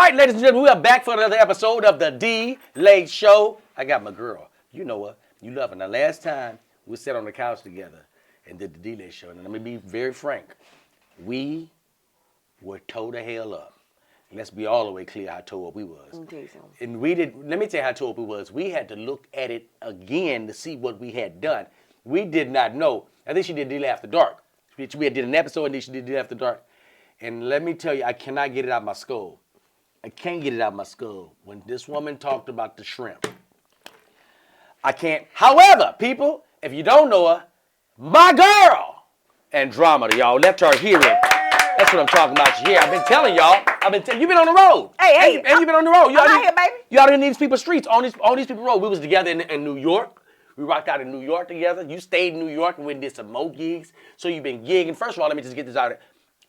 right, ladies and gentlemen, we are back for another episode of the D-Lay Show. I got my girl. You know her. You love her. Now, last time we sat on the couch together and did the D-Lay Show, and let me be very frank, we were tore the hell up. Let's be all the way clear how tore up we was. And we did, let me tell you how tore up we was. We had to look at it again to see what we had done. We did not know. I think she did D-Lay After Dark. We did an episode and then she did D-Lay After Dark. And let me tell you, I cannot get it out of my skull. I can't get it out of my skull when this woman talked about the shrimp. I can't. However, people, if you don't know her, my girl, Andromeda, y'all. Let y'all hear it. That's what I'm talking about here. I've been telling y'all. You've been on the road. Hey. And you've been on the road. I'm out here, baby. You out in these people's streets, on these people's road. We was together in New York. We rocked out in New York together. You stayed in New York and we did some more gigs. So you've been gigging. First of all, let me just get this out there.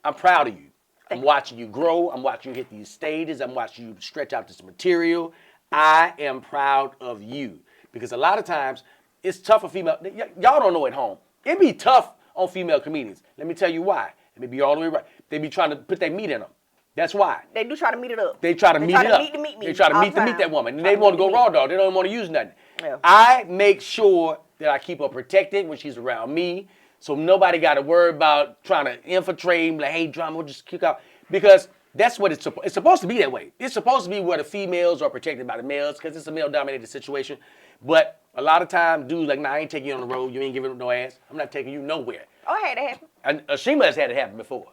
I'm proud of you. I'm watching you grow. I'm watching you hit these stages. I'm watching you stretch out this material. I am proud of you. Because a lot of times, it's tough for female. Y'all don't know at home. It be tough on female comedians. Let me tell you why. Let me be all the way right. They be trying to put their meat in them. That's why. They do try to meet it up. They try to meet it up. They try to meet that woman. And they want to go raw dog. They don't want to use nothing. Yeah. I make sure that I keep her protected when she's around me. So nobody got to worry about trying to infiltrate, like, hey, drama, we'll just kick out. Because that's what it's supposed to be that way. It's supposed to be where the females are protected by the males because it's a male-dominated situation. But a lot of times, dudes like, nah, I ain't taking you on the road. You ain't giving up no ass. I'm not taking you nowhere. Oh, I had that happen. And Ashima has had it happen before.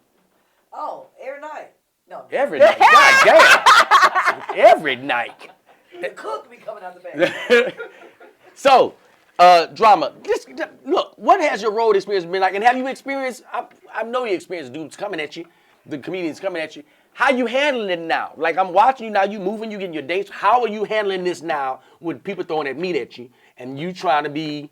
Oh, every night. No. Every night. God damn. Every night. The cook be coming out the back. So, drama. Just look, what has your road experience been like? And have you experienced, I know you experienced dudes coming at you, the comedians coming at you. How you handling it now? Like, I'm watching you now, you moving, you getting your dates. How are you handling this now with people throwing that meat at you and you trying to be,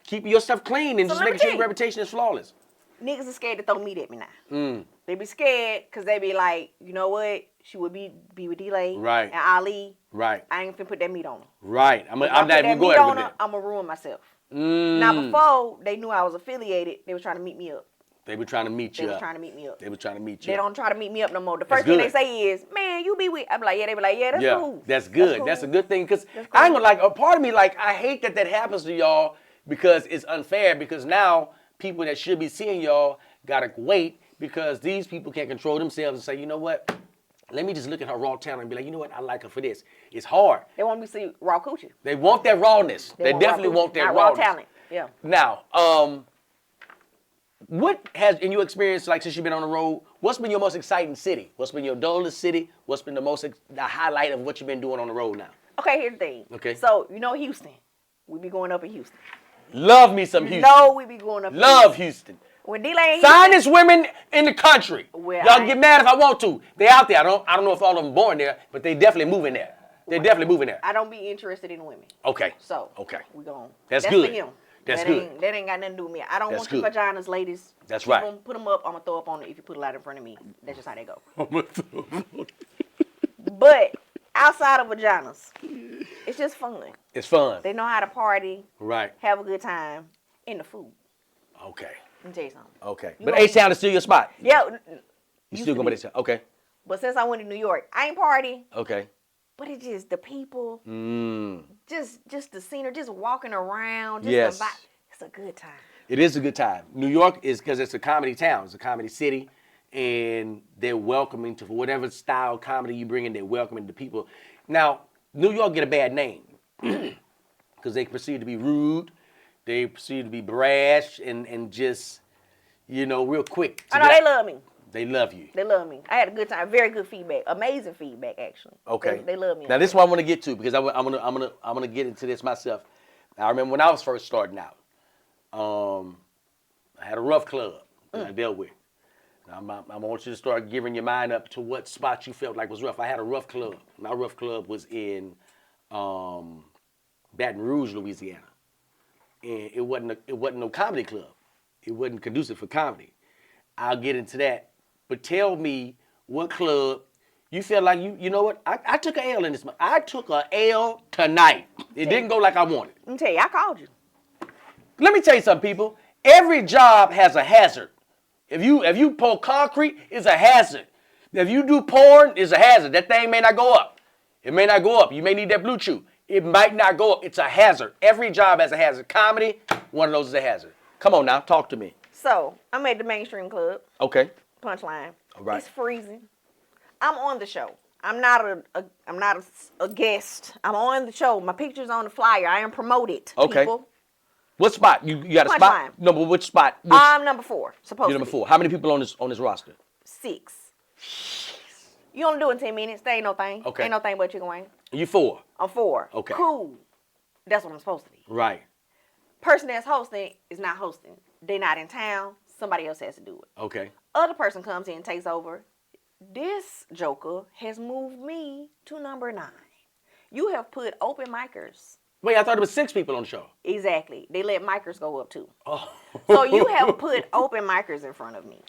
keeping your stuff clean and just making sure your reputation is flawless? Niggas are scared to throw meat at me now. They be scared because they be like, you know what? She would be with D-Lay and Ali. Right. I ain't finna put that meat on her. Right. I'm not even going with that. I'm going to ruin myself. Now, before they knew I was affiliated, they were trying to meet me up. They were trying to meet you up. They were trying to meet me up. They don't try to meet me up no more. The first thing they say is, man, you be with. I'm like, yeah. They be like, yeah, that's cool. That's good. That's a good thing. Because I ain't gonna like, a part of me, like, I hate that happens to y'all because it's unfair. Because now people that should be seeing y'all gotta wait because these people can't control themselves and say, you know what? Let me just look at her raw talent and be like, you know what? I like her for this. It's hard. They want me to see raw coochie. They want that rawness. They definitely want that rawness. Raw talent. Yeah. Now, what has, in your experience, like since you've been on the road, what's been your most exciting city? What's been your dullest city? What's been the highlight of what you've been doing on the road now? Okay, here's the thing. Okay. So, Houston. We be going up in Houston. Love me some Houston. No, we be going up in Houston. Love Houston. When D-Lay finest women in the country. Well, y'all can get mad if I want to. They out there. I don't know if all of them born there, but they definitely moving there. They definitely moving there. I don't be interested in women. Okay. So. Okay. We going. That's good. For him. That's good. That ain't got nothing to do with me. I don't want your vaginas, ladies. That's right. Put them up. I'm going to throw up on it if you put a lot in front of me. That's just how they go. But outside of vaginas, it's just fun. It's fun. They know how to party. Right. Have a good time. And the food. Okay. Let me tell you something. Okay. But H-Town is still your spot. Yeah. You still going to H-Town. Okay. But since I went to New York, I ain't party. Okay. But it's just the people, just the scenery, just walking around, just the vibe. It's a good time. It is a good time. New York is because it's a comedy town. It's a comedy city, and they're welcoming to whatever style comedy you bring in. They're welcoming to people. Now, New York get a bad name because they perceive to be rude. They perceive to be brash and just, real quick. I know they love me. They love you. They love me. I had a good time. Very good feedback. Amazing feedback, actually. Okay. They love me. Now this is what I want to get to because I'm gonna get into this myself. I remember when I was first starting out, I had a rough club that I dealt with. I want you to start giving your mind up to what spots you felt like was rough. I had a rough club. My rough club was in Baton Rouge, Louisiana, and it wasn't no comedy club. It wasn't conducive for comedy. I'll get into that. But tell me what club you felt like you know what? I took an L in this month. I took an L tonight. It didn't go like I wanted. Let me tell you, I called you. Let me tell you something, people. Every job has a hazard. If you pour concrete, it's a hazard. If you do porn, it's a hazard. That thing may not go up. It may not go up. You may need that blue chew. It might not go up. It's a hazard. Every job has a hazard. Comedy, one of those is a hazard. Come on now, talk to me. So I'm at the mainstream club. Okay. Punchline. All right. It's freezing. I'm on the show. I'm not a guest. I'm on the show. My picture's on the flyer. I am promoted. Okay. People. What spot? You got a Punchline. spot? No, but which spot? I'm number 4. Supposed You're to number be. 4. How many people on this roster? 6. You only do it in 10 minutes. There ain't no thing. Okay. Ain't no thing but you going. You 4. I'm 4. Okay. Cool. That's what I'm supposed to be. Right. Person that's hosting is not hosting. They're not in town. Somebody else has to do it. Okay. Other person comes in, takes over. This joker has moved me to number 9. You have put open micers. Wait, I thought it was 6 people on the show. Exactly. They let micers go up too. Oh. So you have put open micers in front of me.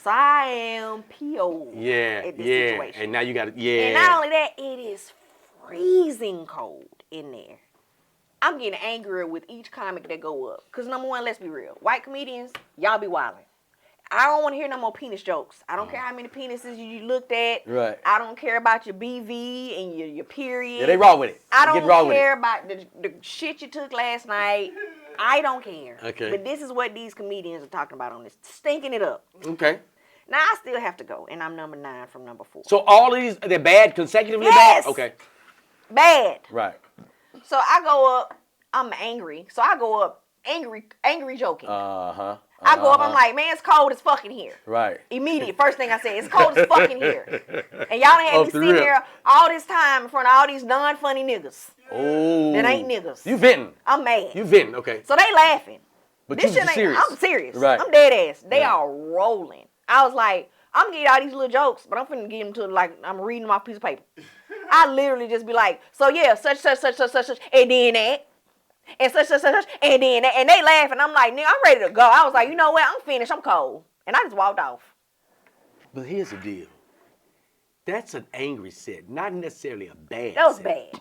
So I am PO Yeah, at this yeah. situation. And now you got yeah. And not only that, it is freezing cold in there. I'm getting angrier with each comic that go up. Because number one, let's be real. White comedians, y'all be wilding. I don't want to hear no more penis jokes. I don't care how many penises you looked at. Right. I don't care about your BV and your period. Yeah, they raw with it. I Get don't raw with care it. about the shit you took last night. I don't care. Okay. But this is what these comedians are talking about on this. Stinking it up. Okay. Now, I still have to go. And I'm number 9 from number 4. So all of these, they're bad, consecutively Yes! bad? Okay. Bad. Right. So I go up. I'm angry. So I go up angry joking. Uh-huh. I go up, I'm like, man, it's cold as fucking here. Right. Immediate. First thing I say, it's cold as fucking here. And y'all done had me Off the sitting rip. here all this time in front of all these non-funny niggas Oh. that ain't niggas. You venting. I'm mad. You venting, okay. So they laughing. But This you shit ain't, serious. I'm serious. Right. I'm dead ass. They Right. are rolling. I was like, I'm gonna get all these little jokes, but I'm finna get them to like, I'm reading them off a piece of paper. I literally just be like, so yeah, such, and then that. And such, and then that. And they laugh, and I'm like, nigga, I'm ready to go. I was like, you know what? I'm finished. I'm cold. And I just walked off. But here's the deal. That's an angry set, not necessarily a bad That was set. bad.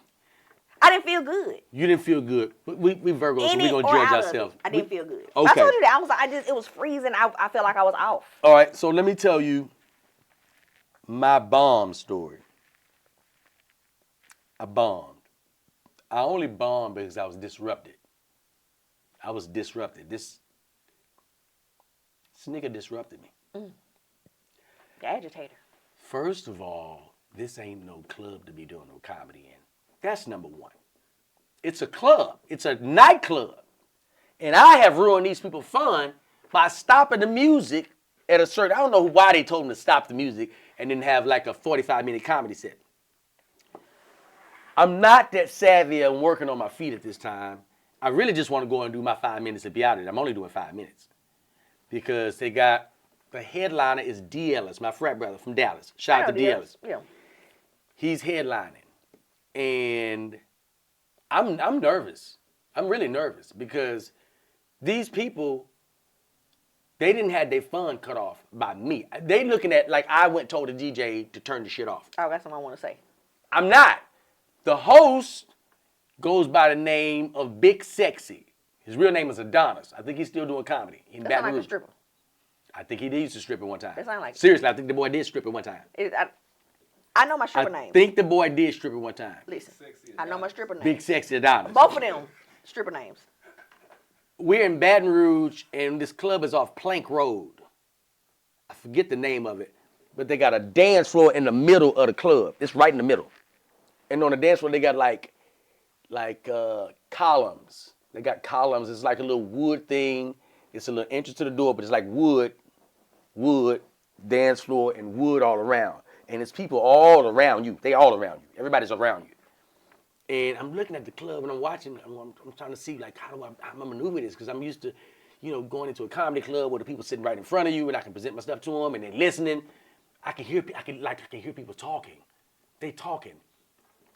I didn't feel good. You didn't feel good. We Virgos, so In we're it going to or judge out of ourselves. it, I didn't feel good. Okay. I told you that. I was like, it was freezing. I felt like I was off. All right, so let me tell you my bomb story. I bombed. I only bombed because I was disrupted. I was disrupted. This nigga disrupted me. The agitator. First of all, this ain't no club to be doing no comedy in. That's number one. It's a club. It's a nightclub. And I have ruined these people's fun by stopping the music at a certain, I don't know why they told them to stop the music and then have like a 45-minute comedy set. I'm not that savvy and working on my feet at this time. I really just want to go and do my 5 minutes and be out of it. I'm only doing 5 minutes. Because they got, the headliner is ItsDLai, my frat brother from Dallas. Shout out to ItsDLai. Yeah. He's headlining. And I'm nervous. I'm really nervous because these people, they didn't have their fun cut off by me. They looking at like I went and told the DJ to turn the shit off. Oh, that's what I want to say. I'm not. The host goes by the name of Big Sexy. His real name is Adonis. I think he's still doing comedy in That Baton sound like a Rouge. stripper. I think he used to strip at one time. That sound like- Seriously, I think the boy did strip at one time. I know my stripper I name. think the boy did strip at one time. Listen, I know my stripper name. Big Sexy Adonis. Both of them stripper names. We're in Baton Rouge, and this club is off Plank Road. I forget the name of it, but they got a dance floor in the middle of the club. It's right in the middle. And on the dance floor, they got like columns. They got columns. It's like a little wood thing. It's a little entrance to the door, but it's like wood, dance floor, and wood all around. And it's people all around you. They all around you. Everybody's around you. And I'm looking at the club and I'm watching. I'm trying to see like how I maneuver this because I'm used to, going into a comedy club where the people sitting right in front of you and I can present my stuff to them and they're listening. I can hear people talking. They talking.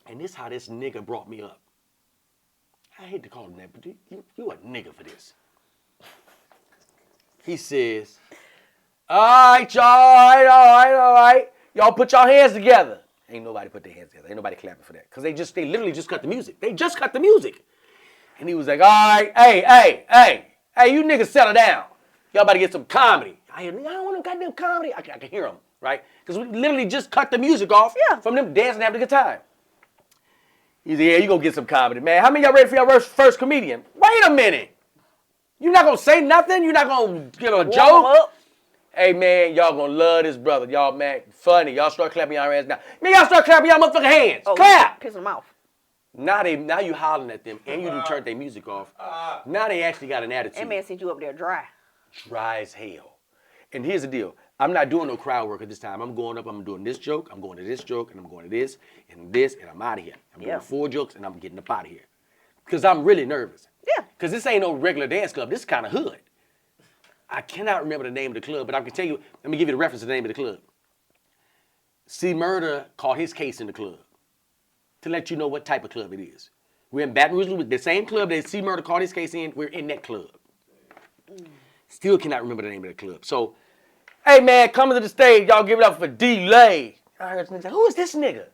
And this how this nigga brought me up. I hate to call him that, but you a nigga for this. He says, all right, y'all, all right. Y'all put your hands together. Ain't nobody put their hands together. Ain't nobody clapping for that. Because they literally just cut the music. They just cut the music. And he was like, all right, hey, you niggas settle down. Y'all about to get some comedy. I don't want no goddamn comedy. I can hear him. right? Because we literally just cut the music off from them dancing and having a good time. He said, yeah, you gonna get some comedy. Man, how many of y'all ready for your first comedian? Wait a minute. You're not gonna say nothing? You're not gonna give a joke? Up. Hey, man, y'all gonna love this brother. Y'all, man, funny. Y'all start clapping y'all hands now. Man, y'all start clapping y'all motherfucking hands. Oh, clap. Piss them off. Now you hollering at them, and you done turned their music off. Now they actually got an attitude. That man sent you up there dry. Dry as hell. And here's the deal. I'm not doing no crowd work at this time. I'm going up, I'm doing this joke, I'm going to this joke, and I'm going to this, and I'm out of here. I'm doing 4 jokes, and I'm getting up out of here. Because I'm really nervous. Yeah. Because this ain't no regular dance club. This is kind of hood. I cannot remember the name of the club, but I can tell you, let me give you the reference to the name of the club. C. Murder caught his case in the club to let you know what type of club it is. We're in Baton Rouge, the same club that C. Murder caught his case in, we're in that club. Still cannot remember the name of the club. So, hey man, coming to the stage, y'all give it up for ItsDLai. I heard this nigga say, who is this nigga?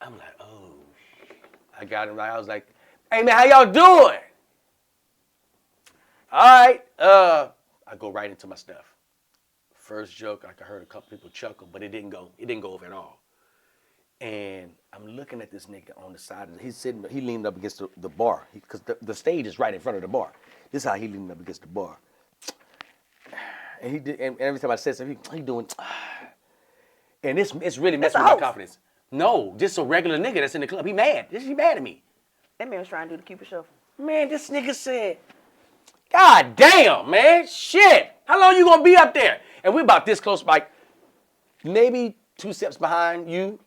I'm like, oh. I got him right. I was like, hey man, how y'all doing? All right, I go right into my stuff. First joke, I heard a couple people chuckle, but it didn't go over at all. And I'm looking at this nigga on the side. He leaned up against the bar, because the stage is right in front of the bar. This is how he leaned up against the bar. And every time I said something, he doing, and it's really messing with my confidence. No, just a regular nigga that's in the club. He mad. He mad at me. That man was trying to do the Cupid shuffle. Man, this nigga said, God damn, man, shit. How long you gonna be up there? And we about this close, like maybe 2 steps behind you.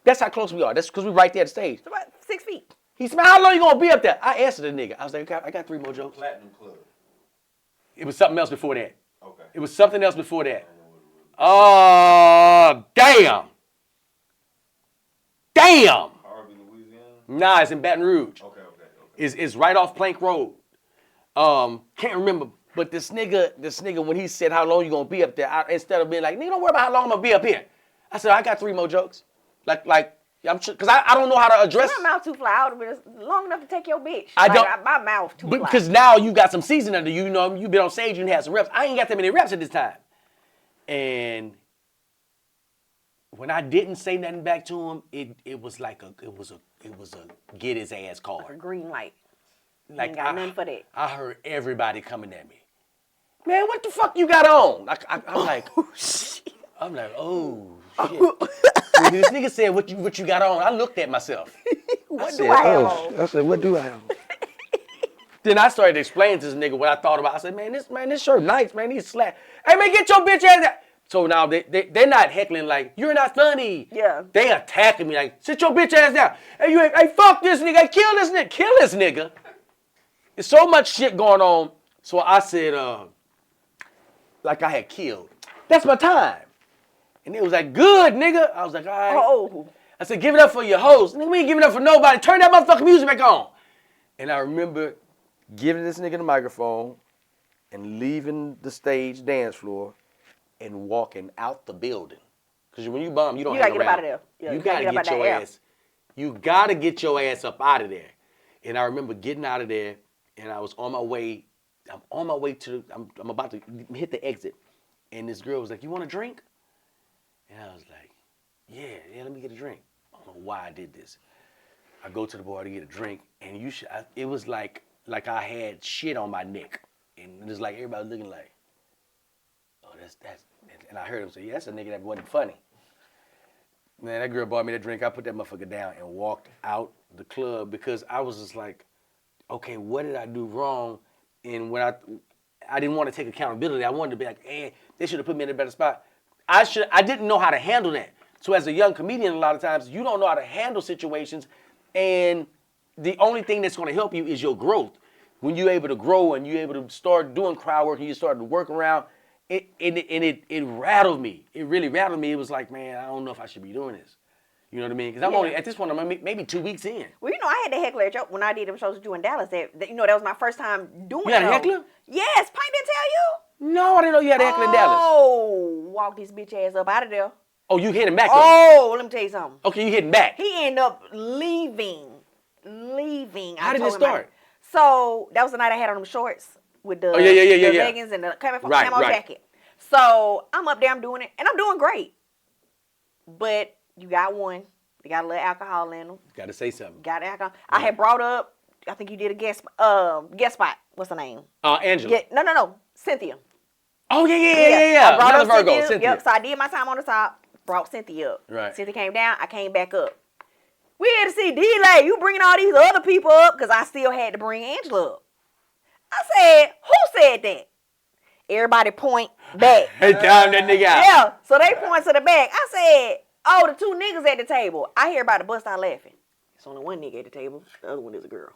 That's how close we are. That's because we right there at the stage. It's about 6 feet. He said, how long you gonna be up there? I answered the nigga. I was like, I got 3 more jokes. Platinum Club. It was something else before that. Okay. It was something else before that. Oh, damn. Damn. Harvey, Louisiana? Nah, it's in Baton Rouge. Okay. It's right off Plank Road. Can't remember, but this nigga, when he said how long you gonna be up there, instead of being like, nigga, don't worry about how long I'm gonna be up here. I said, I got 3 more jokes. Like I'm sure, cause I don't know how to address. My mouth too fly out, but it's long enough to take your bitch. My mouth too fly. Because now you got some season under you. You know, you've been on stage, you had some reps. I ain't got that many reps at this time. And when I didn't say nothing back to him, it was a get his ass card. A green light. Like, ain't got nothing for that. I heard everybody coming at me. Man, what the fuck you got on? I'm like, oh shit. When this nigga said, what you got on? I looked at myself. What do I have on? I said, what do I have on? Then I started explaining to this nigga what I thought about. I said, this shirt nice, man. These slap. Hey, man, get your bitch ass out. So now they're not heckling like, you're not funny. Yeah. They attacking me like, sit your bitch ass down. Hey, fuck this nigga. Hey, kill this nigga. Kill this nigga. There's so much shit going on. So I said, like I had killed. That's my time. And it was like, good, nigga. I was like, all right. Oh. I said, give it up for your host. Nigga, we ain't giving it up for nobody. Turn that motherfucking music back on. And I remember giving this nigga the microphone and leaving the stage dance floor and walking out the building. Because when you bomb, you don't hang around. You gotta get up out of there. You gotta get your ass. You gotta get your ass up out of there. And I remember getting out of there, and I was on my way. I'm on my way to. I'm about to hit the exit, and this girl was like, "You want a drink?" And I was like, "Yeah, let me get a drink." I don't know why I did this. I go to the bar to get a drink, and it was like I had shit on my neck, and it's like everybody looking like, "Oh, that's." And I heard him say, "Yeah, that's a nigga that wasn't funny." Man, that girl bought me that drink. I put that motherfucker down and walked out the club because I was just like, okay, what did I do wrong? And when I didn't want to take accountability. I wanted to be like, hey, they should have put me in a better spot. I didn't know how to handle that. So as a young comedian, a lot of times, you don't know how to handle situations. And the only thing that's going to help you is your growth. When you're able to grow and you're able to start doing crowd work and you start to work around, it rattled me. It really rattled me. It was like, man, I don't know if I should be doing this. You know what I mean? Because I'm only, at this point, I'm maybe 2 weeks in. Well, you know, I had the heckler joke when I did them shows with you in Dallas. That was my first time doing it. You had a heckler? Yes. Pink didn't tell you? No, I didn't know you had a heckler in Dallas. Oh, walk this bitch ass up out of there. Oh, you hit him back? Oh, let me tell you something. Okay, you hitting back. He ended up leaving. How did it start? So that was the night I had on them shorts with the yeah. leggings and the camo jacket. So I'm up there, I'm doing it, and I'm doing great. But you got one. They got a little alcohol in them. Got to say something. Got alcohol. I had brought up, I think you did a guest spot. What's her name? Angela. Yeah, no. Cynthia. Oh, yeah. I brought Another up Virgo, Cynthia. Yep, so I did my time on the top, brought Cynthia up. Right. Cynthia came down, I came back up. We had to see DLai. You bringing all these other people up because I still had to bring Angela up. I said, who said that? Everybody point back. Hey, time that nigga out. Yeah, so they point to the back. I said, oh, the two niggas at the table. I hear everybody bust out laughing. It's only one nigga at the table. The other one is a girl.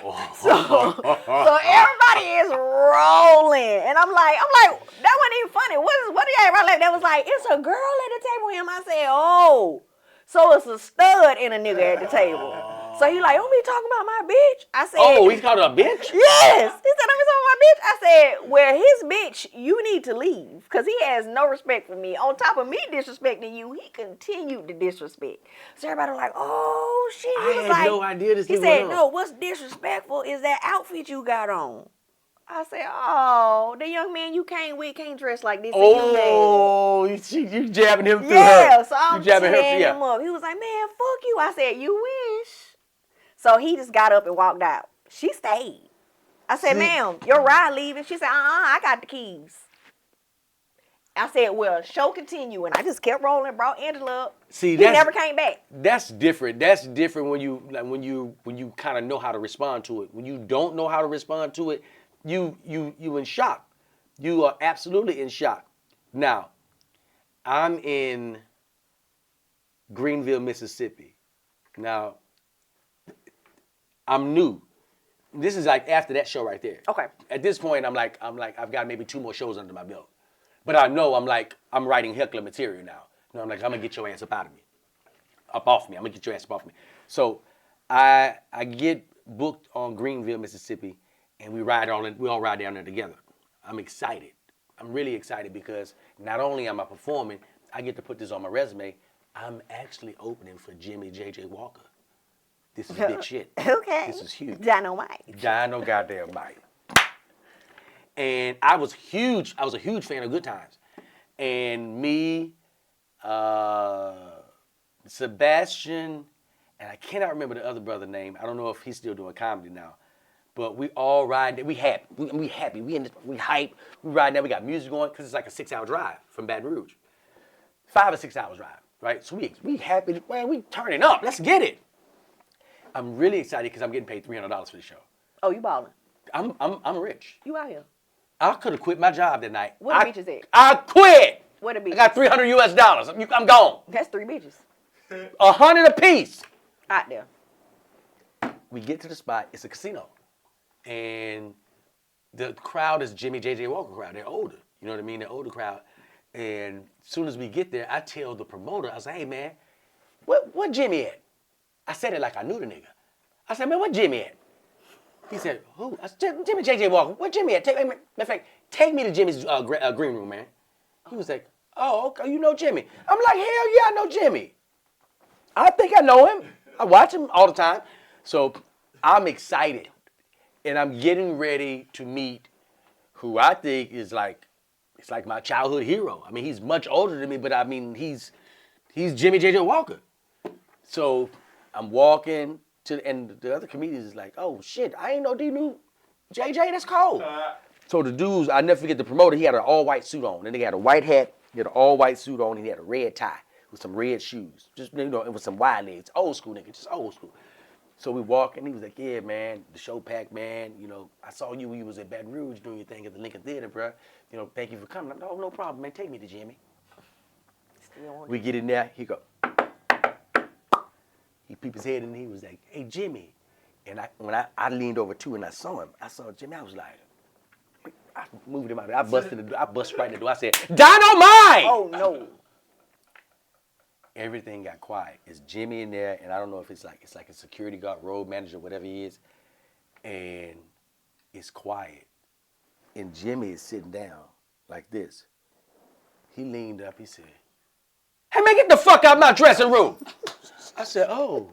So everybody is rolling, and I'm like, that wasn't even funny. What did everybody laugh? That was like, it's a girl at the table with him. I said, oh, so it's a stud and a nigga at the table. So he like, don't be talking about my bitch. I said, Oh, he's called her a bitch? yes. He said, don't be talking about my bitch. I said, well, his bitch, you need to leave because he has no respect for me. On top of me disrespecting you, he continued to disrespect. So everybody was like, oh shit. He was I like, had no idea this he thing said, went on. no, what's disrespectful is that outfit you got on. I said, oh, the young man you came with can't dress like this. Oh, you jabbing him through her. Yeah, so I'm you jabbing tearing her. him up. He was like, man, fuck you. I said, you wish. So he just got up and walked out. She stayed. I said, ma'am, your ride leaving. She said, I got the keys. I said, well, show continue. And I just kept rolling, brought Angela up. See, he never came back. That's different. That's different when you kind of know how to respond to it. When you don't know how to respond to it, you in shock. You are absolutely in shock. Now, I'm in Greenville, Mississippi. Now, I'm new. This is like after that show right there. Okay. At this point, I'm like, I've got maybe 2 more shows under my belt. But I know I'm writing heckler material now. You know, I'm like, I'm gonna get your ass up out of me. Up off me. I'm gonna get your ass up off me. So I get booked on Greenville, Mississippi, and we all ride down there together. I'm excited. I'm really excited because not only am I performing, I get to put this on my resume. I'm actually opening for Jimmy J.J. Walker. This is big shit. Okay. This is huge. Dynamite. Dino goddamn Mike. And I was a huge fan of Good Times. And me, Sebastian, and I cannot remember the other brother's name. I don't know if he's still doing comedy now. But we all ride there. We happy. We happy. We hype. We ride there. We got music going because it's like a 6-hour drive from Baton Rouge. 5 or 6 hours drive, right? So we happy. Man, we turning up. Let's get it. I'm really excited because I'm getting paid $300 for the show. Oh, you balling. I'm rich. You out here. I could have quit my job that night. What the bitch is it? I quit. What a bitch. I got $300 US. I'm gone. That's 3 bitches. 100 apiece. Out there. We get to the spot. It's a casino. And the crowd is Jimmy J.J. Walker crowd. They're older. You know what I mean? They're older crowd. And as soon as we get there, I tell the promoter, I was like, hey, man, what Jimmy at? I said it like I knew the nigga. I said, man, what Jimmy at? He said, who? I said, Jimmy J.J. Walker. Where Jimmy at? Matter of fact, take me to Jimmy's green room, man. He was like, oh, okay, you know Jimmy. I'm like, hell yeah, I know Jimmy. I think I know him. I watch him all the time. So I'm excited. And I'm getting ready to meet who I think is like, it's like my childhood hero. I mean, he's much older than me, but I mean, he's Jimmy J.J. Walker. So I'm walking and the other comedians is like, oh shit, I ain't know D knew JJ, that's cold. So the dudes, I never forget the promoter, he had an all-white suit on. And he had a white hat, he had an all-white suit on, and he had a red tie with some red shoes. Just, you know, it was some wide legs, old school nigga, just old school. So we walk and he was like, yeah, man, the show packed, man. You know, I saw you when you was at Baton Rouge doing your thing at the Lincoln Theater, bro. You know, thank you for coming. I'm like, oh, no problem, man, take me to Jimmy. We get in there, he go. He peeped his head and he was like, hey, Jimmy. And when I leaned over too and I saw Jimmy, I was like, I moved him out there. I busted the door. I busted right in the door. I said, Dynamite! Oh, no. Everything got quiet. It's Jimmy in there, and I don't know if it's like a security guard, road manager, whatever he is, and it's quiet. And Jimmy is sitting down like this. He leaned up, he said, hey man, get the fuck out of my dressing room. I said, oh,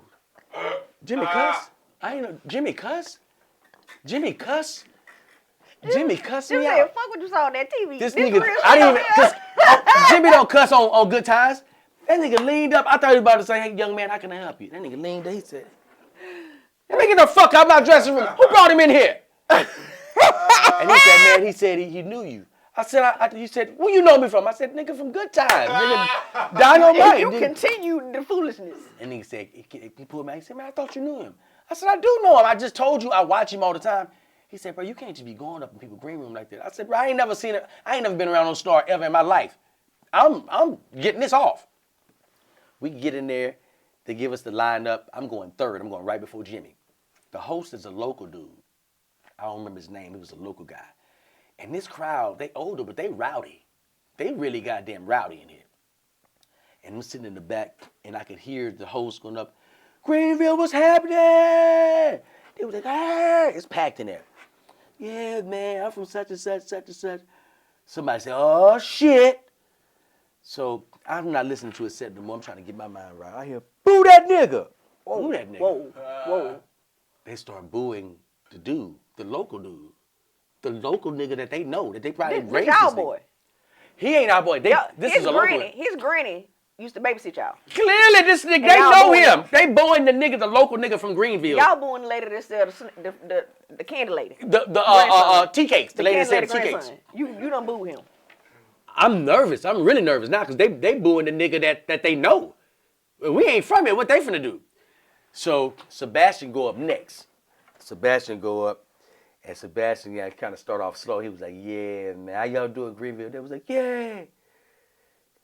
Jimmy cuss? I ain't know, Jimmy cuss? Jimmy cuss? Jimmy cussed me Jimmy out. said, fuck what you saw on that TV. This real nigga, shit I didn't over even, here. cause Jimmy don't cuss on good times. That nigga leaned up. I thought he was about to say, hey, young man, how can I help you? That nigga leaned up. He said, let me get the fuck out of my dressing room. Who brought him in here? And he said, man, he said he knew you. I said, he said, where you know me from? I said, nigga, from Good Times. Nigga, Dynamite. You continued the foolishness. And he said, he pulled me out. He said, man, I thought you knew him. I said, I do know him. I just told you I watch him all the time. He said, bro, you can't just be going up in people's green room like that. I said, bro, I ain't never seen it. I ain't never been around no star ever in my life. I'm getting this off. We get in there. They give us the lineup. I'm going third. I'm going right before Jimmy. The host is a local dude. I don't remember his name. He was a local guy. And this crowd, they older, but they rowdy. They really goddamn rowdy in here. And I'm sitting in the back, and I could hear the host going up, Greenville, what's happening? They was like, hey, it's packed in there. Yeah, man, I'm from such and such, such and such. Somebody said, oh, shit. So I'm not listening to a set no more. I'm trying to get my mind right. I hear, boo that nigga. Whoa, Boo that nigga. whoa. They start booing the dude, the local dude. The local nigga that they know, that they probably This raised y'all this nigga. boy. He ain't our boy. This is a local. His granny used to babysit y'all. Clearly, this nigga, they y'all know booing him. They booing the nigga, the local nigga from Greenville. Y'all booing the lady that said the candy lady. The tea cakes. The lady that said candy tea lady cakes. grandson. You done boo him. I'm nervous. I'm really nervous now because they booing the nigga that they know. We ain't from here. What they finna do? So Sebastian go up next. Sebastian go up. And Sebastian, kind of start off slow. He was like, yeah, man, how y'all doing, Greenville? They was like, yeah.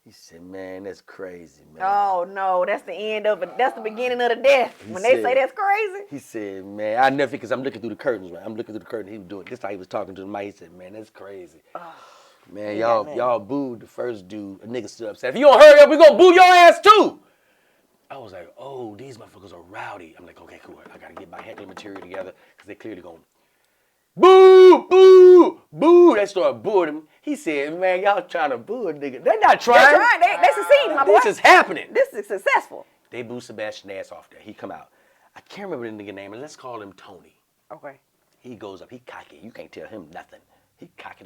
He said, man, that's crazy, man. Oh, no, that's the end of it. That's the beginning of the death. When they say that's crazy. He said, man, I never, because I'm looking through the curtains, right? I'm looking through the curtain. He was doing, this how he was talking to the mic. He said, man, that's crazy. Man, y'all booed the first dude. A nigga stood up and said, if you don't hurry up, we gonna boo your ass too. I was like, oh, these motherfuckers are rowdy. I'm like, okay, cool. I gotta get my heckling material together because they clearly going, boo, boo, boo. They started booing him. He said, man, y'all trying to boo a nigga. They're not trying. They're trying. They succeeding, my boy. This is happening. This is successful. They boo Sebastian ass off there. He come out. I can't remember the nigga name, and let's call him Tony. Okay. He goes up. He cocky. You can't tell him nothing. He cocky.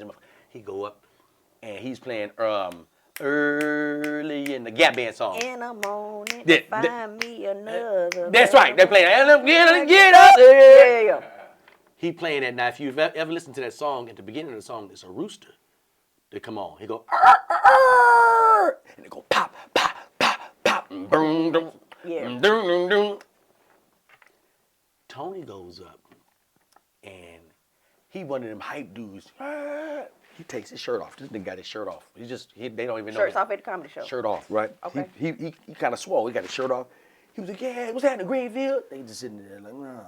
He go up, and he's playing early in the Gap Band song. In the morning, Yeah, find me another. That's right. They're playing. Get up. Yeah. He playing that now. If you've ever listened to that song, at the beginning of the song, it's a rooster. They come on. He go, arr, arr, arr, and they go pop, pop, pop, pop, boom, boom, Yeah. boom, boom, boom. Tony goes up, and he one of them hype dudes. He takes his shirt off. This nigga got his shirt off. They don't even know. Shirts him. off at the comedy show. Shirt off, right? Okay. He kind of swole. He got his shirt off. He was like, yeah, what's happening, Greenville? They just sitting there like, nah.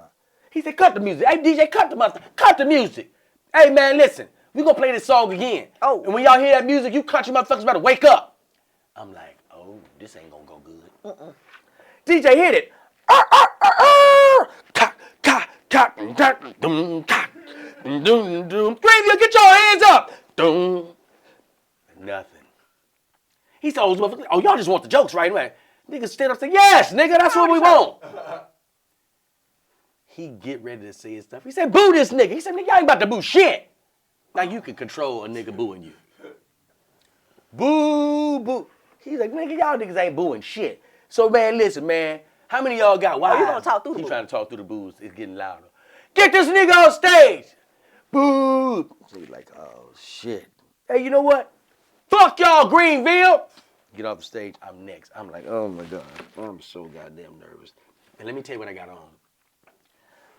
He said, cut the music. Hey, DJ, cut the music. Hey, man, listen. We gonna play this song again. Oh. And when y'all hear that music, you country motherfuckers better wake up. I'm like, oh, this ain't gonna go good. DJ hit it. Greenville, get your hands up. Nothing. He said, oh, y'all just want the jokes, right? Niggas stand up and say, yes, nigga, that's what we want. He get ready to say his stuff. He said, boo this nigga. He said, nigga, y'all ain't about to boo shit. Now you can control a nigga booing you. Boo, boo. He's like, nigga, y'all niggas ain't booing shit. So, man, listen, man. How many of y'all got wives? you gonna talk through the He boo? trying to talk through the boos. It's getting louder. Get this nigga on stage. Boo. So he's like, oh, shit. Hey, you know what? Fuck y'all, Greenville. Get off the stage. I'm next. I'm like, oh, my God. I'm so goddamn nervous. And let me tell you what I got on.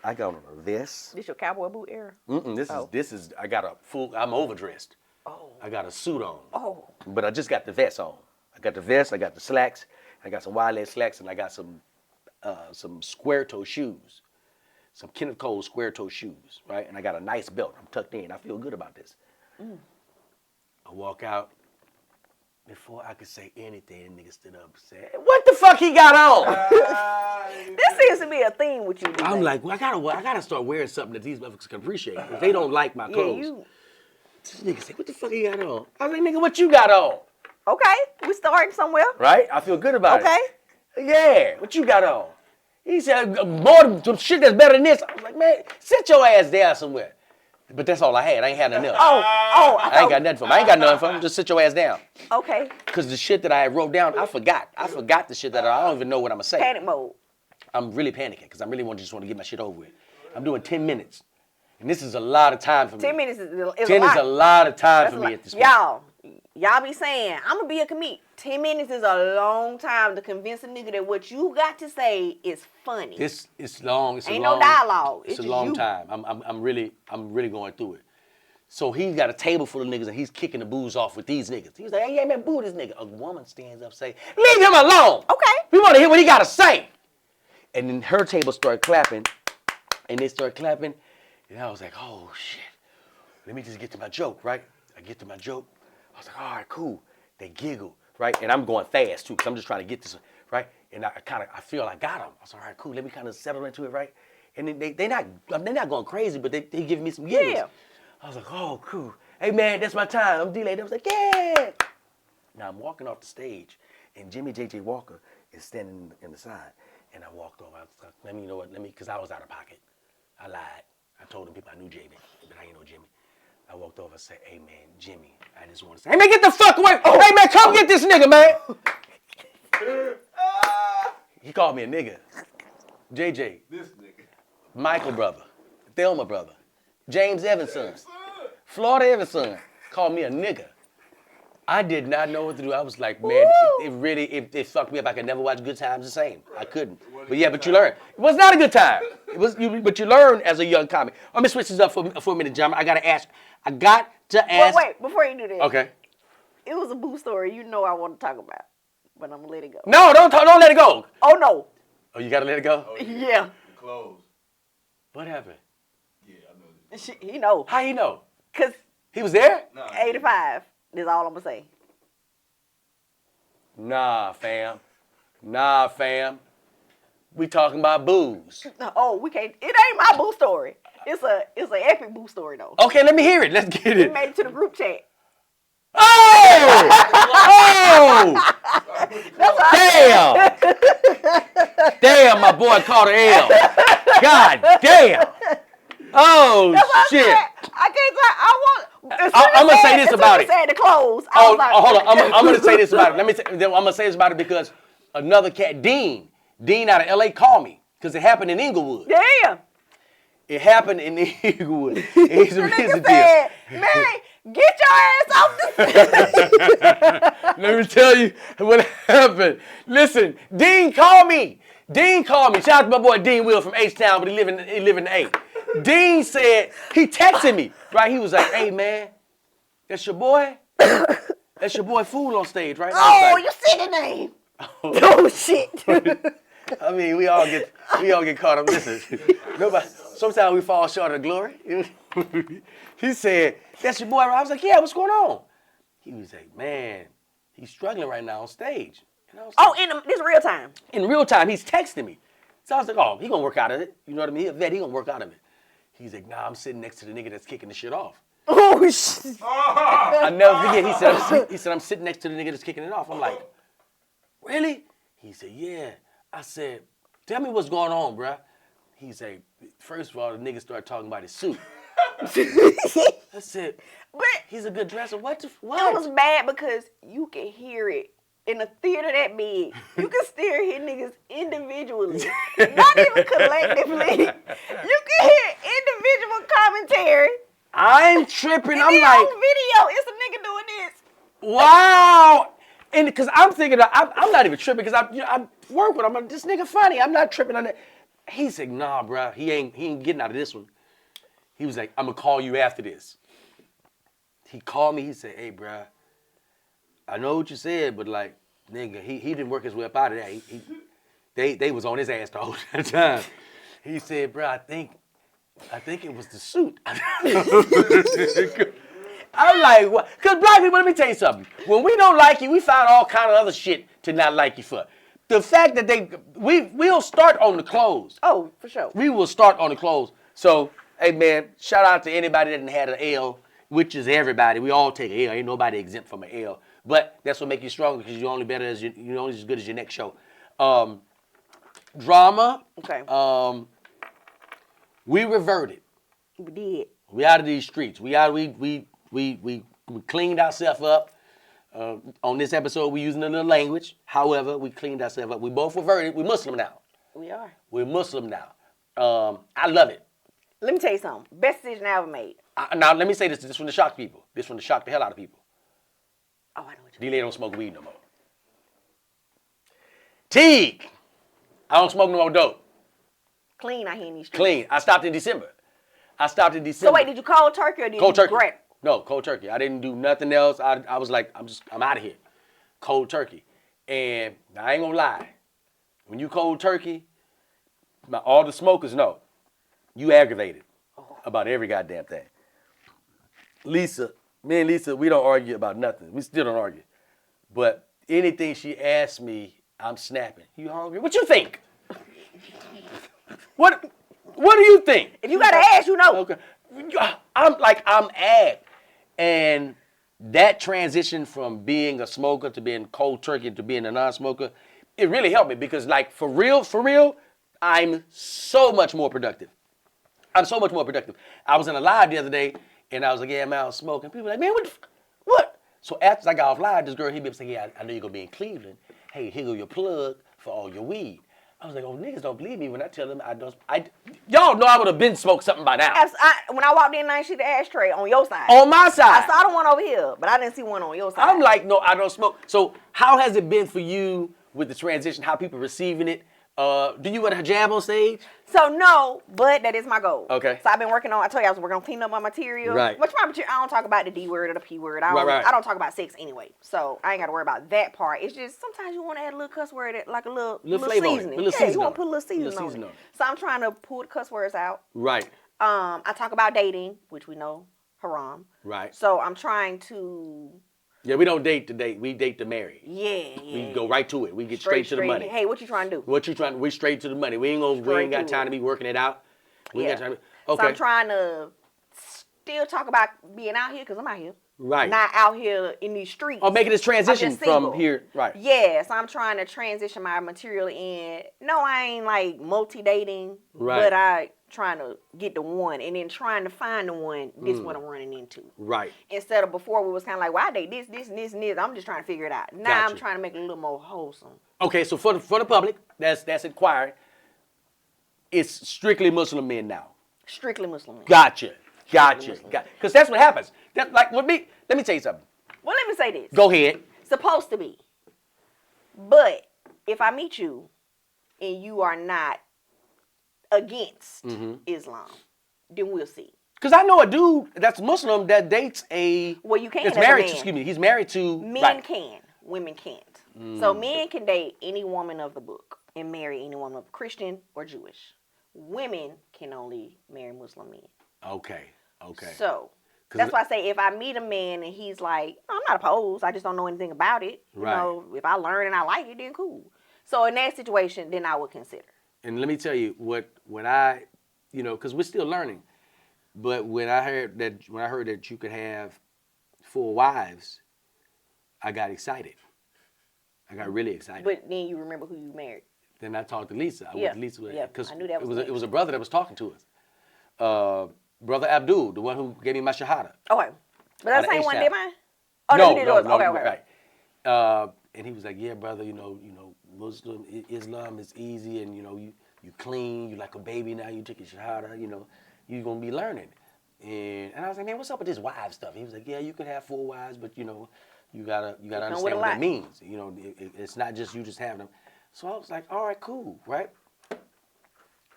I got on a vest. This your cowboy boot era? This is, I got a full, I'm overdressed. Oh. I got a suit on. Oh. But I just got the vest on. I got the vest, I got the slacks, I got some wide leg slacks, and I got some square toe shoes. Some Kenneth Cole square toe shoes, right? And I got a nice belt. I'm tucked in. I feel good about this. I walk out. Before I could say anything, the nigga stood up and said, what the fuck he got on? This seems to be a theme with you. I'm like, well, I gotta start wearing something that these motherfuckers can appreciate. If they don't like my clothes. This nigga said, what the fuck he got on? I was like, nigga, what you got on? Okay, we starting somewhere. Right? I feel good about Okay. it. Yeah, what you got on? He said, more some shit that's better than this. I was like, man, sit your ass down somewhere. But that's all I had. I ain't had nothing else. I I ain't got nothing for him. I ain't got nothing for him. Just sit your ass down. Okay. Because the shit that I wrote down, I forgot. I forgot the shit that I don't even know what I'm going to say. Panic mode. I'm really panicking because I really just want to get my shit over with. I'm doing 10 minutes. And this is a lot of time for me. 10 minutes is 10 a lot. is a lot of time That's for a me lot. at this point. Y'all be saying, I'm going to be a comedian. 10 minutes is a long time to convince a nigga that what you got to say is funny. It's long. It's Ain't a long, no dialogue. It's a just long you. time. I'm really going through it. So he's got a table full of niggas and he's kicking the booze off with these niggas. He was like, hey, man, boo this nigga. A woman stands up saying, leave him alone. Okay. We want to hear what he got to say. And then her table started clapping. And they started clapping. And I was like, oh, shit. Let me just get to my joke, right? I get to my joke. I was like, all right, cool. They giggle, right? And I'm going fast, too, because I'm just trying to get this, right? And I feel I got them. I was like, all right, cool. Let me kind of settle into it, right? And then they're not going crazy, but they giving me some giggles. Yeah. I was like, oh, cool. Hey, man, that's my time. I'm DLai. I was like, yeah. Now I'm walking off the stage, and Jimmy J.J. Walker is standing in the side. And I walked over. I was like, let me, you know what, because I was out of pocket. I lied. I told them people I knew Jamie, but I ain't know Jimmy. I walked over and said, hey, man, Jimmy, I just want to say, hey, man, get the fuck away. Oh. Hey, man, come get this nigga, man. He called me a nigga. JJ. This nigga. Michael brother. Thelma brother. James Evans' son. Florida Evans' son. Called me a nigga. I did not know what to do. I was like, man, it fucked me up. I could never watch Good Times the same. I couldn't. But yeah, but you learn. It was not a good time. But you learn as a young comic. Let me switch this up for a minute, John. I got to ask. Wait, before you do that. Okay. It was a boo story you know I want to talk about, but I'm going to let it go. No, don't let it go. Oh, no. Oh, you got to let it go? Oh, Yeah. The clothes. What happened? Yeah, I know this. He know. How he know? Because He was there? Nah, 85 is all I'm going to say. Nah, fam. We talking about booze. Oh, we can't. It ain't my boo story. It's an epic boo story, though. Okay, let me hear it. Let's get We it. made it to the group chat. Oh! That's all. Damn, my boy caught an L. God damn. Oh, shit. I can't say. I'm gonna say this about it. Said the clothes. Hold on. I'm gonna say this about it. I'm gonna say this about it because another cat, Dean out of LA called me because it happened in Inglewood. Damn. It happened in Inglewood. He's a The nigga visit said, man, get your ass off the. Let me tell you what happened. Listen, Dean called me. Shout out to my boy Dean Will from H-Town, but he live in the A. Dean said, he texted me, right? He was like, hey, man, that's your boy? That's your boy Fool on stage, right? Oh, you said the name. Oh, shit. I mean, we all get caught up. Listen, sometimes we fall short of glory. He said, that's your boy, right? I was like, yeah, what's going on? He was like, man, he's struggling right now on stage. And I was like, This real time. in real time, he's texting me. So I was like, oh, he gonna work out of it. You know what I mean? He a vet, he gonna work out of it. He's like, nah, I'm sitting next to the nigga that's kicking the shit off. Oh, shit. I never forget, he said, I'm sitting next to the nigga that's kicking it off. I'm like, really? He said, yeah. I said, tell me what's going on, bruh. He said, first of all, the nigga started talking about his suit. I said, But he's a good dresser. What? it was bad because you can hear it in a theater that big. You can still hear niggas individually, not even collectively. You can hear individual commentary. I'm tripping. And I'm then like, on video, it's a nigga doing this. wow. And because I'm thinking, I'm not even tripping because I work with him. I'm like, this nigga funny. I'm not tripping on that. He said, nah, bro. He ain't getting out of this one. He was like, I'm going to call you after this. He called me. He said, hey, bro, I know what you said, but like, nigga, he didn't work his way up out of that. They was on his ass the whole time. He said, bro, I think it was the suit. I'm like, what? Because black people, let me tell you something. When we don't like you, we find all kind of other shit to not like you for. The fact that we'll start on the clothes. Oh, for sure. We will start on the clothes. So, hey, man, shout out to anybody that had an L, which is everybody. We all take an L. Ain't nobody exempt from an L. But that's what makes you stronger because you're only you're only as good as your next show. Drama. Okay. We reverted. We did. We out of these streets. We cleaned ourselves up. On this episode, we're using a little language. However, we cleaned ourselves up. We both reverted. We're Muslim now. We are. We're Muslim now. I love it. Let me tell you something. Best decision I ever made. Now, let me say this. This is from the shock people. This is from the shock the hell out of people. Oh, I know what you D-Lay don't smoke weed no more. Teague. I don't smoke no more dope. Clean out here in these streets. Clean. I stopped in December. So wait, did you cold turkey or did Cold you turkey. grab? No, cold turkey. I didn't do nothing else. I was like, I'm out of here. Cold turkey. And I ain't gonna lie. When you cold turkey, all the smokers know you aggravated about every goddamn thing. Lisa, me and Lisa, we don't argue about nothing. We still don't argue. But anything she asks me, I'm snapping. You hungry? What you think? What do you think? If you got to ask, you know. Okay. I'm ag. And that transition from being a smoker to being cold turkey to being a non-smoker, it really helped me because like for real, I'm so much more productive. I'm so much more productive. I was in a live the other day and I was like, yeah, man, I was smoking. People were like, man, what? So after I got off live, this girl hit me up saying, yeah, I know you're going to be in Cleveland. Hey, here go your plug for all your weed. I was like, oh, niggas don't believe me when I tell them I don't. Y'all know I would have been smoked something by now. When I walked in, I didn't see the ashtray on your side. On my side. I saw the one over here, but I didn't see one on your side. I'm like, no, I don't smoke. So how has it been for you with the transition, how people receiving it? Do you wear a hijab on stage? So no, but that is my goal. Okay. So I've been working on, I told you I was working on cleaning up my material. Right. Which my material, I don't talk about the D word or the P word. I don't talk about sex anyway. So I ain't got to worry about that part. It's just sometimes you want to add a little cuss word, like a little flavor seasoning. on it. You want to put a little seasoning on it. So I'm trying to pull the cuss words out. Right. I talk about dating, which we know, haram. Right. So I'm trying to... Yeah, we don't date to date. We date to marry. Yeah. We go right to it. We get straight to the money. Hey, what you trying to do? We straight to the money. We ain't got time to be working it out. We ain't got time. Okay. So I'm trying to still talk about being out here because I'm out here. Right. Not out here in these streets. Or making this transition I'm just single. from here. Right. Yes, I'm trying to transition my material in. No, I ain't like multi-dating. Right. But I trying to get the one and then trying to find the one. This what I'm running into. Right. Instead of before we was kind of like, well, I date this, and this, and this. I'm just trying to figure it out. Now Gotcha. I'm trying to make it a little more wholesome. Okay, so for the public that's inquiring, it's strictly Muslim men now. Strictly Muslim. Gotcha. Because that's what happens. That's like with me. Let me tell you something. Well, let me say this. Go ahead. Supposed to be. But if I meet you and you are not against Islam, then we'll see. Because I know a dude that's Muslim that dates a... Well, you can That's as a married man. to, excuse me, he's married to... Men right. can. Women can't. So men can date any woman of the book and marry any woman of Christian or Jewish. Women can only marry Muslim men. Okay. So that's why I say if I meet a man and he's like, I'm not opposed, I just don't know anything about it. Right. You know, if I learn and I like it, then cool. So in that situation, then I would consider. And let me tell you when I, because we're still learning, but when I heard that you could have 4 wives, I got excited. I got really excited. But then you remember who you married. Then I talked to Lisa. I went to Lisa because I knew that was it was a brother that was talking to us. Brother Abdul, the one who gave me my shahada. Okay. But that's the same one did mine? Oh, no, you did yours. Okay. Right. And he was like, yeah, brother, Muslim, Islam is easy and, you clean, you like a baby now, you took your shahada, you're going to be learning. And I was like, man, what's up with this wife stuff? He was like, yeah, you could have 4 wives, but, you gotta understand what that means. It's not just you just having them. So I was like, all right, cool, right?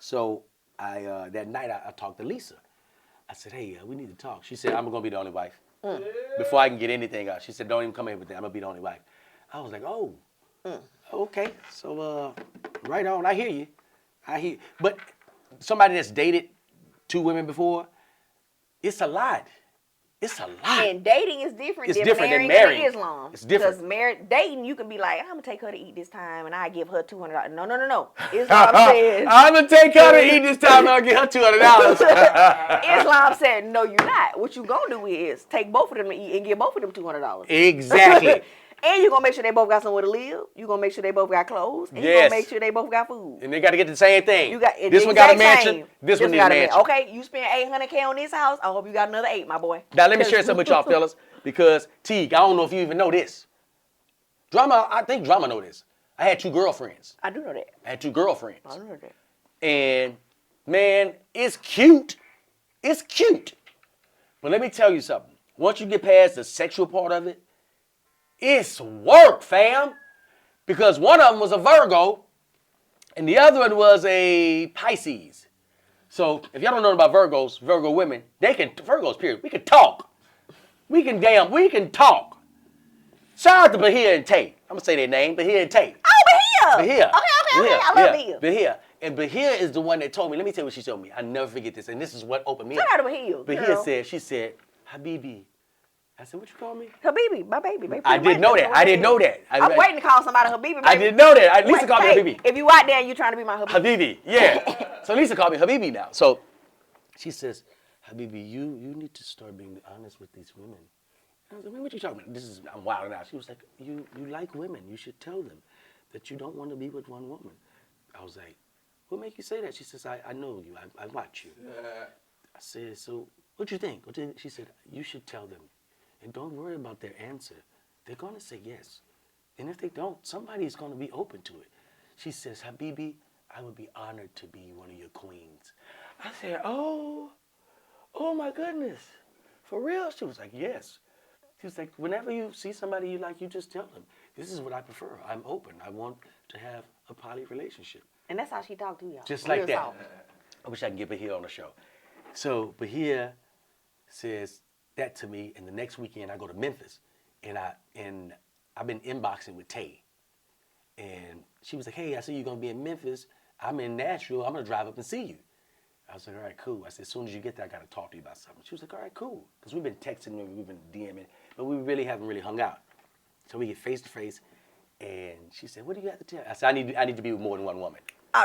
So that night I talked to Lisa. I said, hey, we need to talk. She said, I'm going to be the only wife. Before I can get anything out. She said, don't even come in with that. I'm going to be the only wife. I was like, oh, okay. So, right on. I hear you. But somebody that's dated 2 women before, it's a lot. It's a lot. And dating is different It's than different than marrying marrying. in Islam. It's different. Because dating, you can be like, I'm going to take her to eat this time and I give her $200. No. Islam says... I'm going to take her to eat this time and I'll get her $200. Islam said, no, you're not. What you going to do is take both of them to eat and give both of them $200. Exactly. And you're gonna make sure they both got somewhere to live. You're gonna make sure they both got clothes. And you're Yes. gonna make sure they both got food. And they got to get the same thing. You got this one got a exact mansion. same. This one needs a got mansion. Okay, you spend $800K on this house. I hope you got another 8, my boy. Now let me share something with y'all, fellas, because Teague, I don't know if you even know this. Drama, I think Drama know this. I had 2 girlfriends. I do know that. I had 2 girlfriends. I do know that. And man, it's cute. It's cute. But let me tell you something. Once you get past the sexual part of it, it's work, fam. Because one of them was a Virgo, and the other one was a Pisces. So if y'all don't know about Virgos, Virgo women, Virgos, period, we can talk. We can talk. Shout out to Bahia and Tay. I'm going to say their name, Bahia and Tay. Oh, Bahia. Bahia. Okay. I love Bahia. Bahia. And Bahia is the one that told me, let me tell you what she told me. I never forget this, and this is what opened me up. Shout out to Bahia. Bahia she said, Habibi. I said, what you call me? Habibi, my baby. I didn't know that. I'm waiting to call somebody Habibi, baby. I didn't know that. Lisa called me Habibi. If you out there and you trying to be my Habibi. Habibi, yeah. So Lisa called me Habibi now. So she says, Habibi, you need to start being honest with these women. I was like, what you talking about? I'm wilding out. She was like, you like women. You should tell them that you don't want to be with one woman. I was like, what make you say that? She says, I know you. I watch you. I said, so what you think? She said, you should tell them. And don't worry about their answer. They're going to say yes. And if they don't, somebody's going to be open to it. She says, Habibi, I would be honored to be one of your queens. I said, oh my goodness. For real? She was like, yes. She was like, whenever you see somebody you like, you just tell them, this is what I prefer. I'm open. I want to have a poly relationship. And that's how she talked to y'all. Just Real like that. soft. I wish I could get Bahia on the show. So Bahia says that to me, and the next weekend I go to Memphis, and I've been inboxing with Tay. And she was like, hey, I see you're going to be in Memphis. I'm in Nashville. I'm going to drive up and see you. I was like, all right, cool. I said, as soon as you get there, I got to talk to you about something. She was like, all right, cool. Because we've been texting, we've been DMing, but we really haven't really hung out. So we get face to face, and she said, what do you have to tell? I said, I need to be with more than one woman.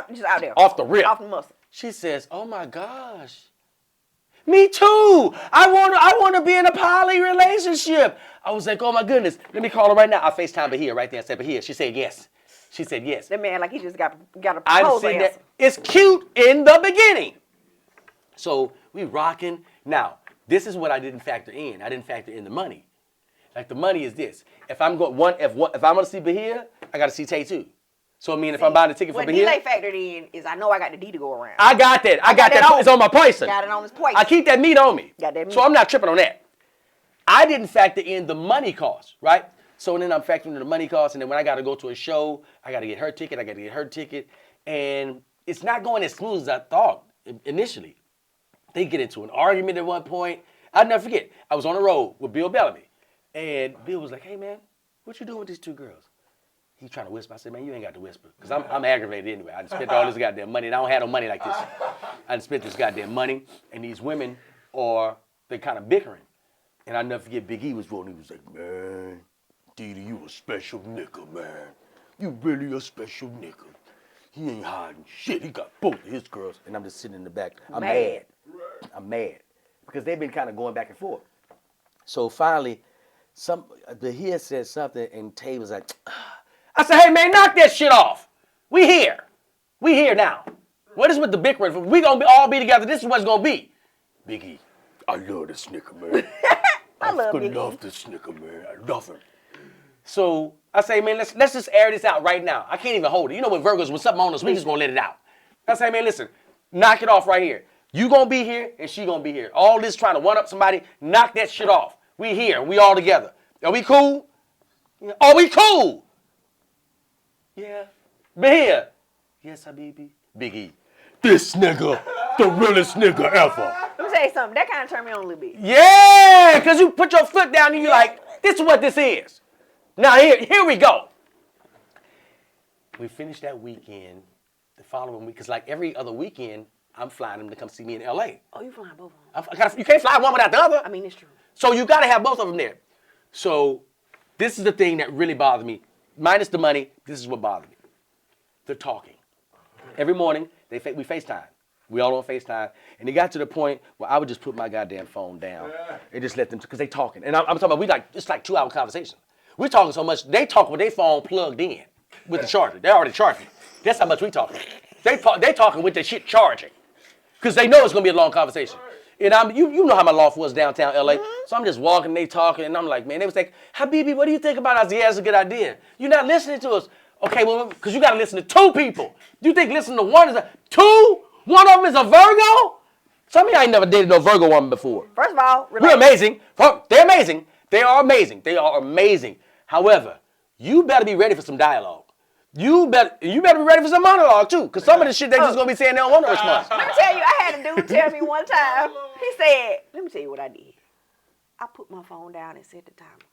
Just out there. Off the rip. Off the muscle. She says, oh my gosh. Me too. I want to be in a poly relationship. I was like, oh my goodness. Let me call her right now. I FaceTime Bahia right there. I said, Bahia. She said yes. She said yes. That man, like he just got a I'm proposal saying answer. that it's cute in the beginning. So we rocking. Now, this is what I didn't factor in. I didn't factor in the money. Like the money is this. If I'm going to see Bahia, I got to see Tay too. So I mean, if I'm buying a ticket for Bahia, what DLai factored in is I know I got the D to go around. I got that. I got that. It's on my pricing. Got it on his price. I keep that meat on me. Got that meat. So I'm not tripping on that. I didn't factor in the money cost, right? So then I'm factoring in the money cost, and then when I got to go to a show, I got to get her ticket, and it's not going as smooth as I thought initially. They get into an argument at one point. I'll never forget. I was on the road with Bill Bellamy, and Bill was like, hey, man, what you doing with these 2 girls? He's trying to whisper. I said, man, you ain't got to whisper. Because I'm aggravated anyway. I done spent all this goddamn money, and I don't have no money like this. I done spent this goddamn money, and these women they're kind of bickering. And I'll never forget Big E was rolling. He was like, man, Didi, you a special nigga, man. You really a special nigga. He ain't hiding shit. He got both of his girls. And I'm just sitting in the back. I'm mad. I'm mad. Because they've been kind of going back and forth. So finally, Bahia said something, and Tay was like, I said, hey, man, knock that shit off. We here. We here now. What is with the bickering? We going to all be together. This is what it's going to be. Biggie, I love this nigga, man. I love this nigga, man. I love him. So I say, man, let's just air this out right now. I can't even hold it. You know when Virgos, when something on us, we just going to let it out. I say, man, listen, knock it off right here. You going to be here, and she going to be here. All this trying to one-up somebody, knock that shit off. We here. We all together. Are we cool? Are we cool? Yeah. Bahia. Yes, Habibi. Big E. This nigga, the realest nigga ever. Let me tell you something. That kind of turned me on a little bit. Yeah, because you put your foot down and you're like, this is what this is. Now, here we go. We finished that weekend. The following week, because like every other weekend, I'm flying them to come see me in L.A. Oh, you flying both of them? You can't fly one without the other. I mean, it's true. So you got to have both of them there. So this is the thing that really bothered me. Minus the money, this is what bothered me. The talking. Every morning, we FaceTime. We all on FaceTime. And it got to the point where I would just put my goddamn phone down and just let them, because they talking. And I'm talking about, it's like 2-hour conversation. We're talking so much. They talk with their phone plugged in with the charger. They're already charging. That's how much we talking. They talking with their shit charging because they know it's gonna be a long conversation. And you know how my loft was downtown LA. So I'm just walking, they talking, and I'm like, man, they was like, Habibi, what do you think about us? Yeah, it's a good idea. You're not listening to us. Okay, well, because you got to listen to two people. Do you think listening to one is two? One of them is a Virgo? Some of y'all ain't never dated no Virgo woman before. First of all, We're amazing. They're amazing. They are amazing. They are amazing. However, you better be ready for some dialogue. You better be ready for some monologue too, because some of the shit they just gonna be saying they don't want to respond. Let me tell you, I had a dude tell me one time. He said, "Let me tell you what I did. I put my phone down and set the timer."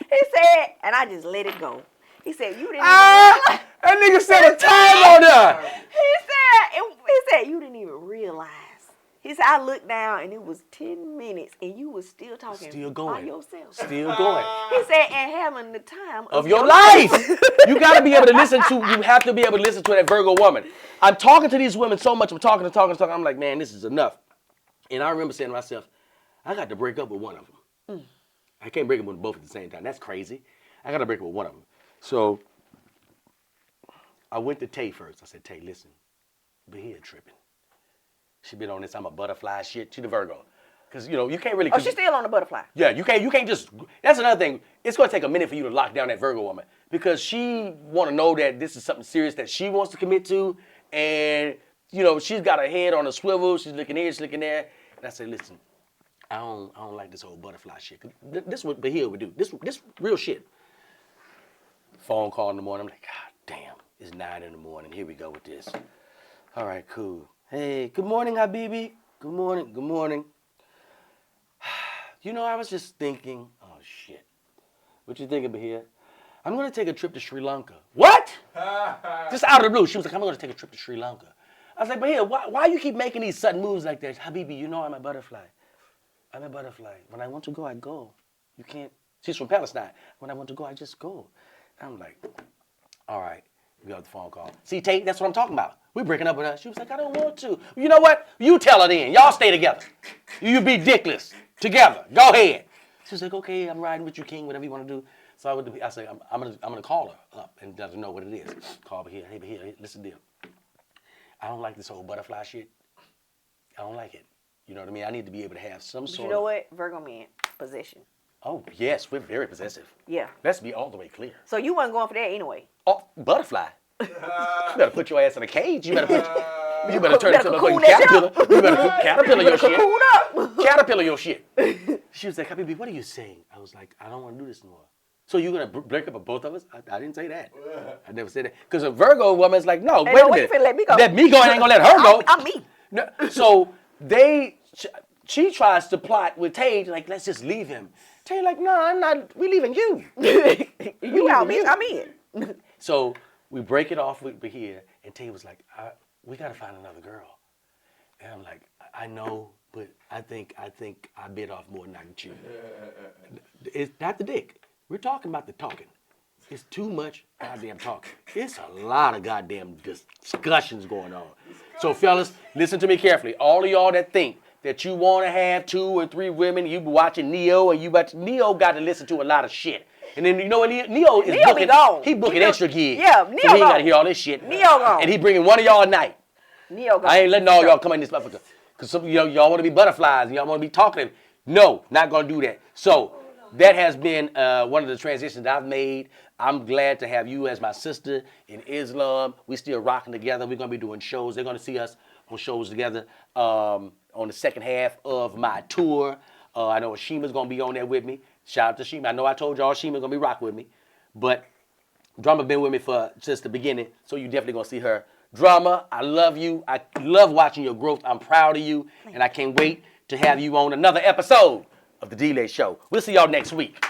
he said, and I just let it go. He said, "You didn't even realize." That nigga set a time on there. He said, "You didn't even realize." He said, "I looked down and it was 10 minutes and you was still talking Still going. by yourself." Still going. He said, "And having the time Of your life. You got to be able to listen to, you have to be able to listen to that Virgo woman. I'm talking to these women so much, I'm talking. I'm like, man, this is enough. And I remember saying to myself, I got to break up with one of them. I can't break up with both at the same time. That's crazy. I got to break up with one of them. So I went to Tay first. I said, Tay, listen, but he tripping. She been on this I'm a butterfly shit. She the Virgo. Because, you know, you can't really. Oh, she's still on the butterfly. Yeah, you can't just, that's another thing. It's going to take a minute for you to lock down that Virgo woman because she want to know that this is something serious that she wants to commit to. And, you know, she's got her head on a swivel. She's looking here, she's looking there. And I said, listen, I don't like this whole butterfly shit. This is what Bahia would do. This real shit. Phone call in the morning. I'm like, God damn, it's 9 in the morning. Here we go with this. All right, cool. Hey, good morning, Habibi. Good morning. You know, I was just thinking, oh shit. What you thinking, Bahia? I'm gonna take a trip to Sri Lanka. What? Just out of the blue. She was like, I'm gonna take a trip to Sri Lanka. I was like, Bahia, why you keep making these sudden moves like that? Habibi, you know I'm a butterfly. I'm a butterfly. When I want to go, I go. You can't. She's from Palestine. When I want to go, I just go. I'm like, all right. We got the phone call. See, Tate, that's what I'm talking about. We're breaking up with her. She was like, I don't want to. You know what? You tell her then. Y'all stay together. You be dickless. Together. Go ahead. She was like, okay, I'm riding with you, King, whatever you want to do. So I said, I'm gonna call her up and let her know what it is. Call her here. Hey, here, listen to this. I don't like this whole butterfly shit. I don't like it. You know what I mean? I need to be able to have some sort of. You know what? Virgo man, possession. Oh, yes, we're very possessive. Yeah. Let's be all the way clear. So you wasn't going for that anyway. Oh, butterfly. You better put your ass in a cage. You better turn into a cocoon fucking that caterpillar. You better caterpillar your shit. Cocoon up. Caterpillar your shit. She was like, Habibi, what are you saying? I was like, I don't want to do this anymore. So you're going to break up with both of us? I didn't say that. I never said that. Because a Virgo woman's like, no, wait a minute. Let me go. Let me go. I ain't going to let her go. I'm me. No, so she tries to plot with Tay, like, let's just leave him. Tay like, no, I'm not. We leaving you. You out, bitch. I'm in. So we break it off with Bahia, and Tay was like, we got to find another girl. And I'm like, I know, but I think I bit off more than I can chew. It's not the dick. We're talking about the talking. It's too much goddamn talking. It's a lot of goddamn discussions going on. So fellas, listen to me carefully. All of y'all that think that you want to have 2 or 3 women, you be watching Neo, and Neo got to listen to a lot of shit. And then you know what Neo is booking? He booking extra gigs. Yeah, Neo so he ain't got to hear all this shit. Neo gone. And he bringing one of y'all a night. Neo gone. I ain't letting all y'all come in this motherfucker. Because some of y'all want to be butterflies and y'all want to be talkative. No, not going to do that. So that has been one of the transitions I've made. I'm glad to have you as my sister in Islam. We still rocking together. We're going to be doing shows. They're going to see us on shows together on the second half of my tour. I know Shima's going to be on there with me. Shout out to Shima. I know I told y'all Shima's going to be rocking with me. But Drama been with me for since the beginning, so you definitely going to see her. Drama, I love you. I love watching your growth. I'm proud of you. And I can't wait to have you on another episode of The DLai Show. We'll see y'all next week.